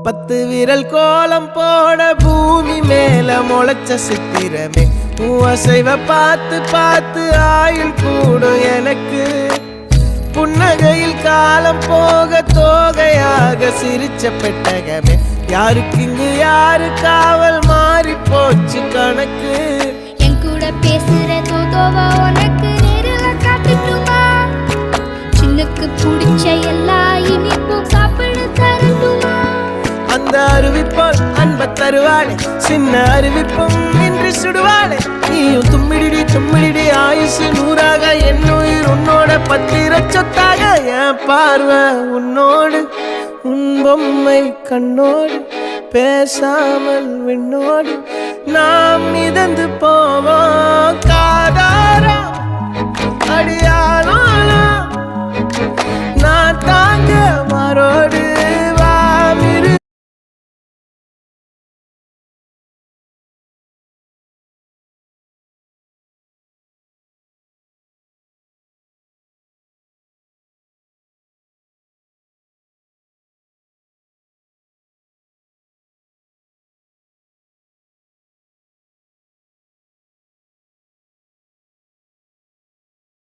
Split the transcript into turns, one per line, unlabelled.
10 விரல் கோலம் போட பூமி மேல முளைச்ச சித்திரமே அசைவ பார்த்து பார்த்து ஆயுள் கூடும் எனக்கு புன்னகையில் காலம் போக தோகையாக சிரிச்ச பெட்டகமே யாருக்கு இங்கு யாரு காவல் மாறி போச்சு கணக்கு
என் கூட பேசுற தோதோவா உனக்கு நேரில் காட்டுட்டுமா சின்னுக்கு பிடிச்ச எல்லா இனிப்பும் சாப்பிட தரட்டுமா
அந்த அறிவிப்பால் அன்ப தருவாளே சின்ன அறிவிப்பும் இன்று சுடுவாளே நீயும் தும்மிடி தும்மிடி ஆயுசு 100ஆக என் உயிர் உன்னோட 10 சொத்தாக என் பார்வை உன்னோடு உன் பொம்மை கண்ணோடு பேசாமல் விண்ணோடு நாம் மிதந்து போவோம் காதாரா அடியாளோ நான் தாங்க மாறோடு